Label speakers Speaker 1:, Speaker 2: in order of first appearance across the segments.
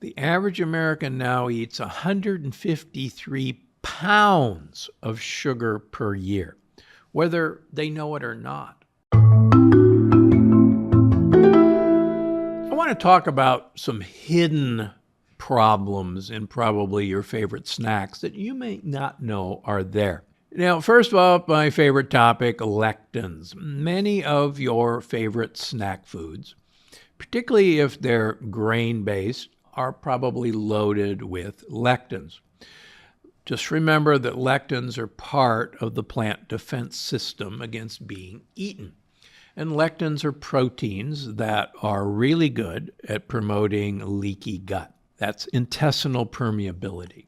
Speaker 1: The average American now eats 153 pounds of sugar per year, whether they know it or not. I want to talk about some hidden problems in probably your favorite snacks that you may not know are there. Now, first of all, my favorite topic, lectins. Many of your favorite snack foods, particularly if they're grain-based, are probably loaded with lectins. Just remember that lectins are part of the plant defense system against being eaten. And lectins are proteins that are really good at promoting leaky gut. That's intestinal permeability.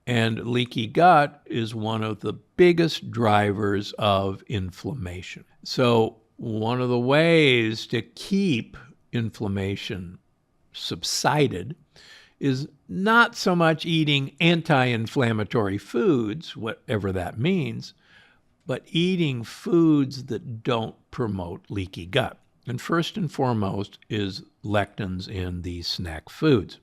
Speaker 1: And leaky gut is one of the biggest drivers of inflammation. So one of the ways to keep inflammation subsided is not so much eating anti-inflammatory foods, whatever that means, but eating foods that don't promote leaky gut. And first and foremost is lectins in these snack foods.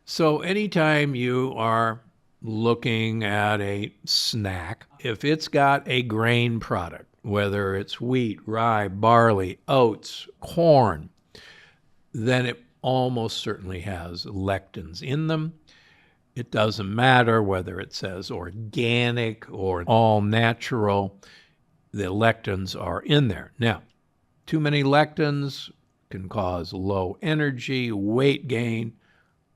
Speaker 1: So anytime you are looking at a snack, if it's got a grain product, whether it's wheat, rye, barley, oats, corn, then it almost certainly has lectins in them. It doesn't matter whether it says organic or all natural, the lectins are in there. Now, too many lectins can cause low energy, weight gain,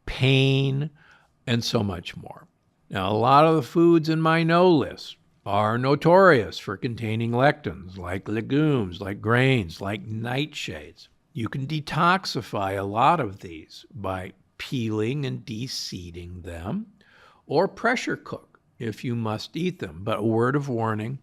Speaker 1: pain, and so much more. Now, a lot of the foods in my no list are notorious for containing lectins, like legumes, like grains, like nightshades. You can detoxify a lot of these by peeling and de-seeding them, or pressure cook if you must eat them. But a word of warning,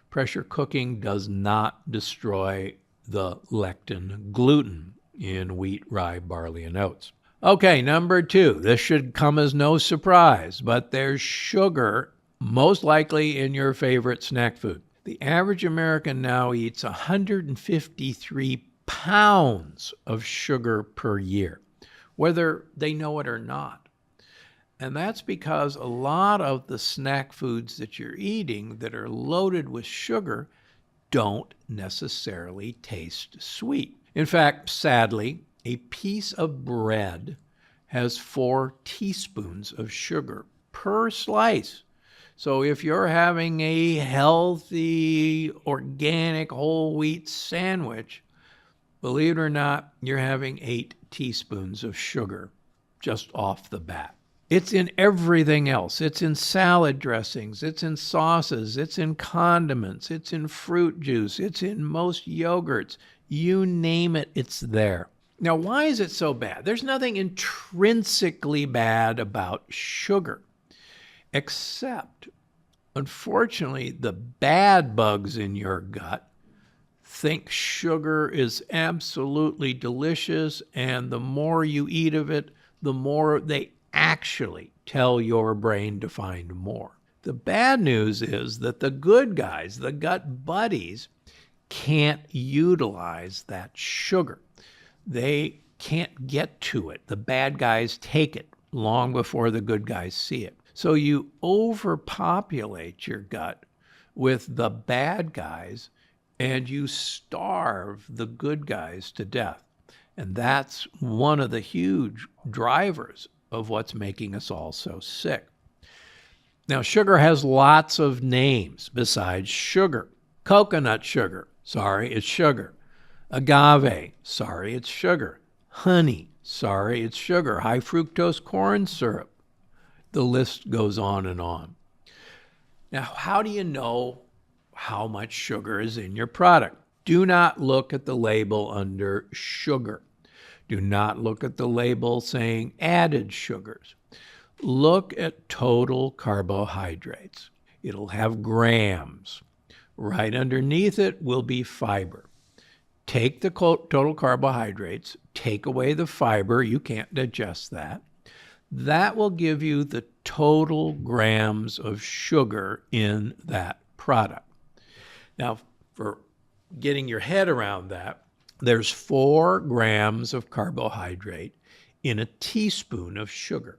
Speaker 1: pressure cooking does not destroy the lectin gluten in wheat, rye, barley, and oats. Okay, number 2, this should come as no surprise, but there's sugar, most likely in your favorite snack food. The average American now eats 153 pounds of sugar per year, whether they know it or not. And that's because a lot of the snack foods that you're eating that are loaded with sugar don't necessarily taste sweet. In fact, sadly, a piece of bread has 4 teaspoons of sugar per slice. So if you're having a healthy, organic, whole wheat sandwich, believe it or not, you're having 8 teaspoons of sugar just off the bat. It's in everything else. It's in salad dressings. It's in sauces. It's in condiments. It's in fruit juice. It's in most yogurts. You name it, it's there. Now, why is it so bad? There's nothing intrinsically bad about sugar, except, unfortunately, the bad bugs in your gut think sugar is absolutely delicious, and the more you eat of it, the more they actually tell your brain to find more. The bad news is that the good guys, the gut buddies, can't utilize that sugar. They can't get to it. The bad guys take it long before the good guys see it. So you overpopulate your gut with the bad guys, and you starve the good guys to death. And that's one of the huge drivers of what's making us all so sick. Now, sugar has lots of names besides sugar. Coconut sugar, sorry, it's sugar. Agave, sorry, it's sugar. Honey, sorry, it's sugar. High fructose corn syrup. The list goes on and on. Now, how do you know how much sugar is in your product? Do not look at the label under sugar. Do not look at the label saying added sugars. Look at total carbohydrates. It'll have grams. Right underneath it will be fiber. Take the total carbohydrates, take away the fiber, you can't digest that. That will give you the total grams of sugar in that product. Now, for getting your head around that, there's 4 grams of carbohydrate in a teaspoon of sugar.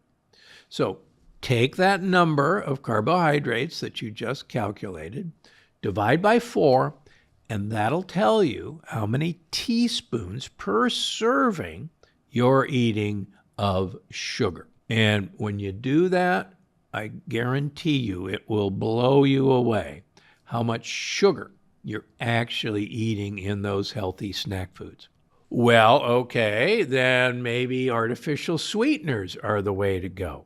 Speaker 1: So take that number of carbohydrates that you just calculated, divide by 4, and that'll tell you how many teaspoons per serving you're eating of sugar. And when you do that, I guarantee you it will blow you away how much sugar you're actually eating in those healthy snack foods. Well, okay, then maybe artificial sweeteners are the way to go.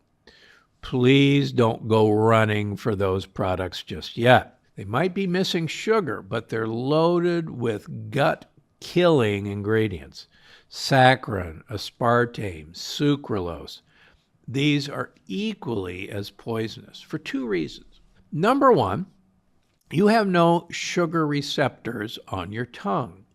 Speaker 1: Please don't go running for those products just yet. They might be missing sugar, but they're loaded with gut-killing ingredients. Saccharin, aspartame, sucralose. These are equally as poisonous for 2 reasons. Number 1, you have no sugar receptors on your tongue.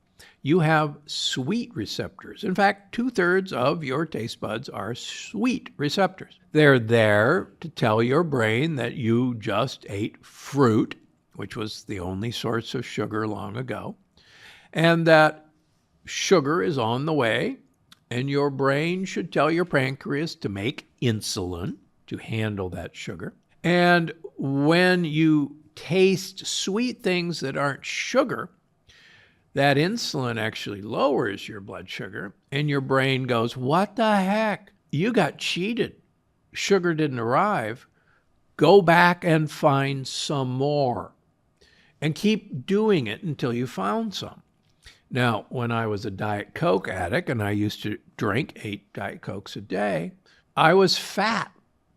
Speaker 1: You have sweet receptors. In fact, 2/3 of your taste buds are sweet receptors. They're there to tell your brain that you just ate fruit, which was the only source of sugar long ago, and that sugar is on the way, and your brain should tell your pancreas to make insulin to handle that sugar. And when you taste sweet things that aren't sugar, that insulin actually lowers your blood sugar, and your brain goes, what the heck? You got cheated. Sugar didn't arrive. Go back and find some more. And keep doing it until you found some. Now, when I was a Diet Coke addict and I used to drink 8 Diet Cokes a day, I was fat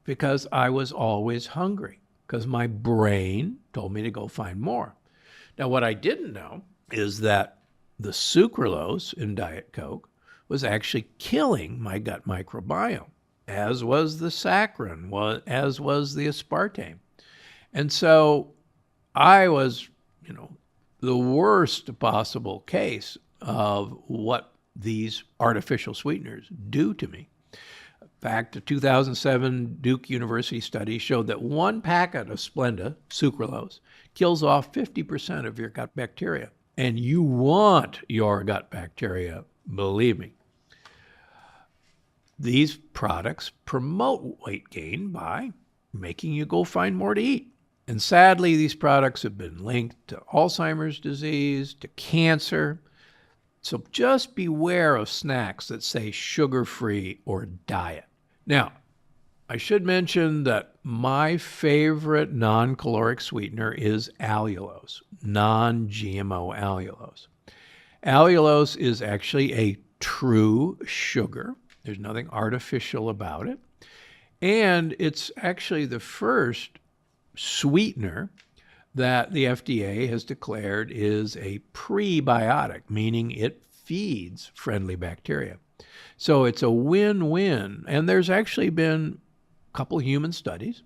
Speaker 1: because I was always hungry because my brain told me to go find more. Now, what I didn't know is that the sucralose in Diet Coke was actually killing my gut microbiome, as was the saccharin, as was the aspartame. And so I was, the worst possible case of what these artificial sweeteners do to me. In fact, a 2007 Duke University study showed that 1 packet of Splenda, sucralose, kills off 50% of your gut bacteria. And you want your gut bacteria, believe me. These products promote weight gain by making you go find more to eat. And sadly, these products have been linked to Alzheimer's disease, to cancer. So just beware of snacks that say sugar-free or diet. Now, I should mention that my favorite non-caloric sweetener is allulose, non-GMO allulose. Allulose is actually a true sugar. There's nothing artificial about it. And it's actually the first sweetener that the FDA has declared is a prebiotic, meaning it feeds friendly bacteria. So it's a win-win. And there's actually been a couple human studies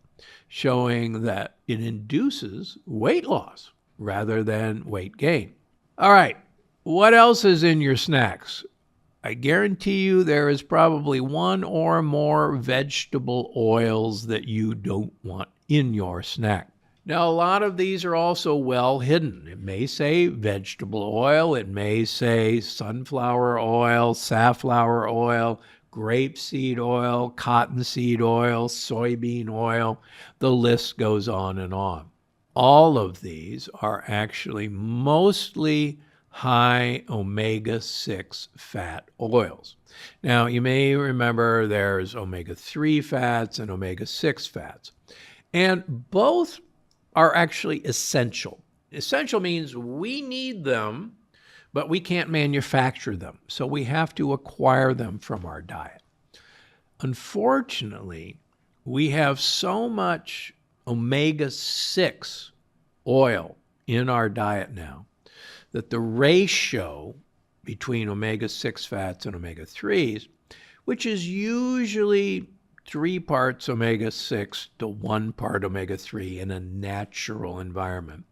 Speaker 1: showing that it induces weight loss rather than weight gain. All right, what else is in your snacks? I guarantee you there is probably 1 or more vegetable oils that you don't want in your snack. Now, a lot of these are also well hidden. It may say vegetable oil, it may say sunflower oil, safflower oil, grapeseed oil, cottonseed oil, soybean oil. The list goes on and on. All of these are actually mostly high omega-6 fat oils. Now, you may remember there's omega-3 fats and omega-6 fats. And both are actually essential. Essential means we need them, but we can't manufacture them. So we have to acquire them from our diet. Unfortunately, we have so much omega-6 oil in our diet now that the ratio between omega-6 fats and omega-3s, which is usually 3 parts omega-6 to 1 part omega-3 in a natural environment.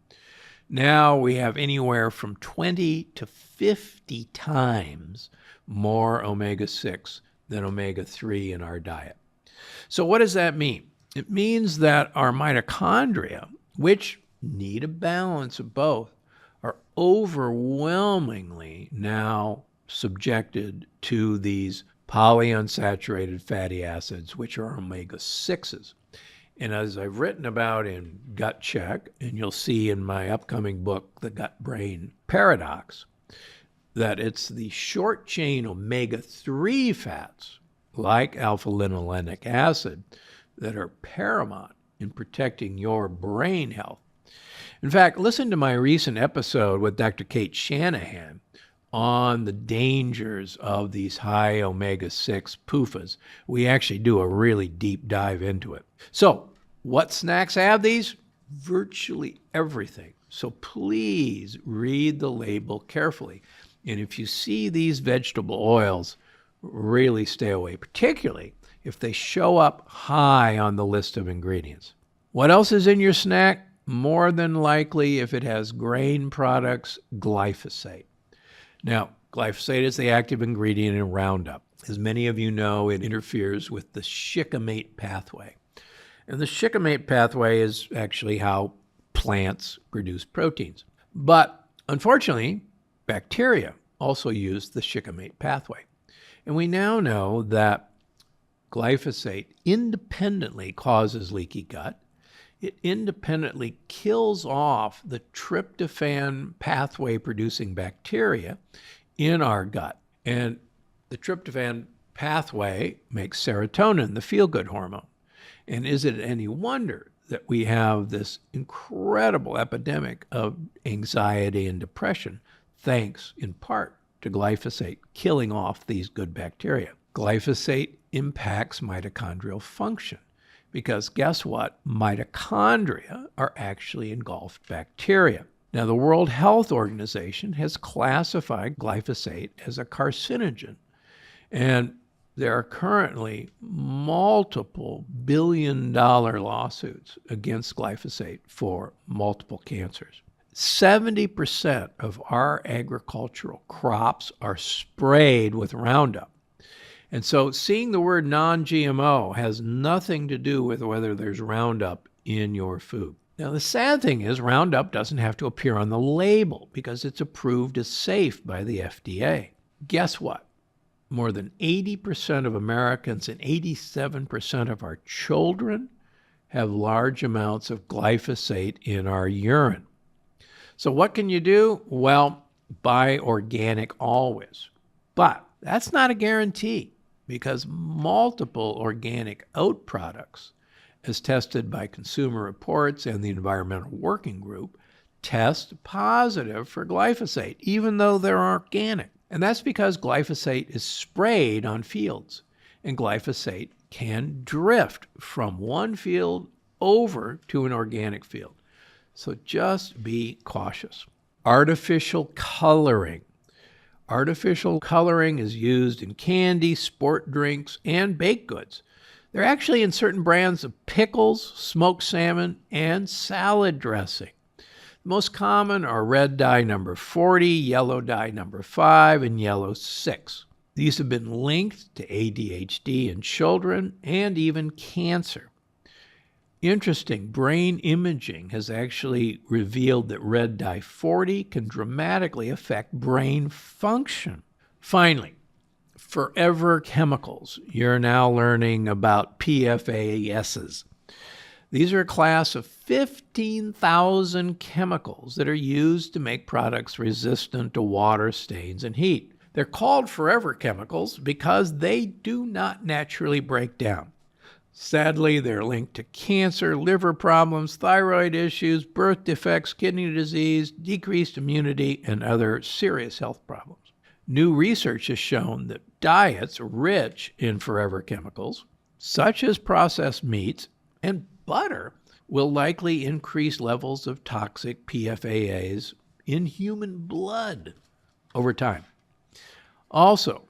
Speaker 1: Now we have anywhere from 20 to 50 times more omega-6 than omega-3 in our diet. So what does that mean? It means that our mitochondria, which need a balance of both, are overwhelmingly now subjected to these polyunsaturated fatty acids, which are omega-6s. And as I've written about in Gut Check, and you'll see in my upcoming book, The Gut-Brain Paradox, that it's the short-chain omega-3 fats, like alpha-linolenic acid, that are paramount in protecting your brain health. In fact, listen to my recent episode with Dr. Kate Shanahan on the dangers of these high omega-6 PUFAs. We actually do a really deep dive into it. So, what snacks have these? Virtually everything. So please read the label carefully. And if you see these vegetable oils, really stay away, particularly if they show up high on the list of ingredients. What else is in your snack? More than likely, if it has grain products, glyphosate. Now, glyphosate is the active ingredient in Roundup. As many of you know, it interferes with the shikimate pathway. And the shikimate pathway is actually how plants produce proteins. But unfortunately, bacteria also use the shikimate pathway. And we now know that glyphosate independently causes leaky gut. It independently kills off the tryptophan pathway producing bacteria in our gut. And the tryptophan pathway makes serotonin, the feel-good hormone. And is it any wonder that we have this incredible epidemic of anxiety and depression, thanks in part to glyphosate killing off these good bacteria? Glyphosate impacts mitochondrial function because guess what? Mitochondria are actually engulfed bacteria. Now, the World Health Organization has classified glyphosate as a carcinogen, and there are currently multiple billion-dollar lawsuits against glyphosate for multiple cancers. 70% of our agricultural crops are sprayed with Roundup. And so seeing the word non-GMO has nothing to do with whether there's Roundup in your food. Now, the sad thing is Roundup doesn't have to appear on the label because it's approved as safe by the FDA. Guess what? More than 80% of Americans and 87% of our children have large amounts of glyphosate in our urine. So what can you do? Well, buy organic always. But that's not a guarantee because multiple organic oat products, as tested by Consumer Reports and the Environmental Working Group, test positive for glyphosate, even though they're organic. And that's because glyphosate is sprayed on fields, and glyphosate can drift from one field over to an organic field. So just be cautious. Artificial coloring. Artificial coloring is used in candy, sport drinks, and baked goods. They're actually in certain brands of pickles, smoked salmon, and salad dressing. The most common are red dye number 40, yellow dye number 5, and yellow 6. These have been linked to ADHD in children and even cancer. Interesting, brain imaging has actually revealed that red dye 40 can dramatically affect brain function. Finally, forever chemicals. You're now learning about PFASs. These are a class of 15,000 chemicals that are used to make products resistant to water, stains, and heat. They're called forever chemicals because they do not naturally break down. Sadly, they're linked to cancer, liver problems, thyroid issues, birth defects, kidney disease, decreased immunity, and other serious health problems. New research has shown that diets rich in forever chemicals, such as processed meats and butter, will likely increase levels of toxic PFAS in human blood over time. Also,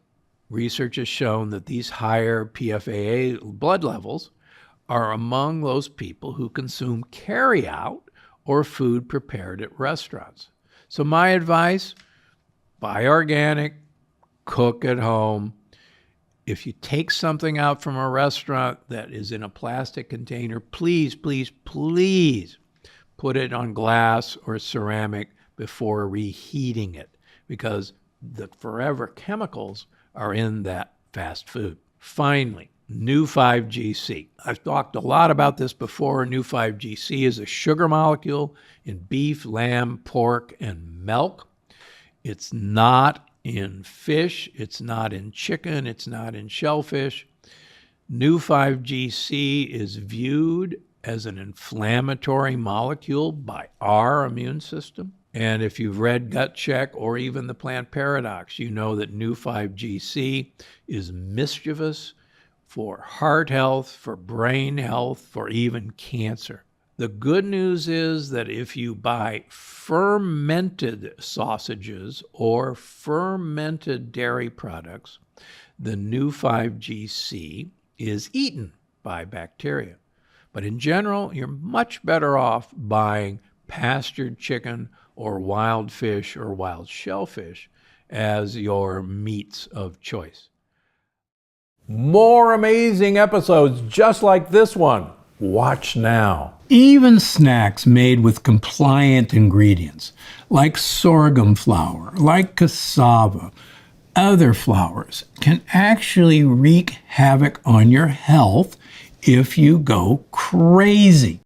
Speaker 1: research has shown that these higher PFAA blood levels are among those people who consume carry-out or food prepared at restaurants. So my advice, buy organic, cook at home. If you take something out from a restaurant that is in a plastic container, please, please, please put it on glass or ceramic before reheating it because the forever chemicals are in that fast food. Finally, New 5GC. I've talked a lot about this before. New 5GC is a sugar molecule in beef, lamb, pork, and milk. It's not in fish. It's not in chicken. It's not in shellfish. New 5GC is viewed as an inflammatory molecule by our immune system. And if you've read Gut Check or even the Plant Paradox, you know that New 5GC is mischievous for heart health, for brain health, for even cancer. The good news is that if you buy fermented sausages or fermented dairy products, the New 5GC is eaten by bacteria. But in general, you're much better off buying pastured chicken or wild fish or wild shellfish as your meats of choice. More amazing episodes just like this one. Watch now. Even snacks made with compliant ingredients, like sorghum flour, like cassava, other flours, can actually wreak havoc on your health if you go crazy.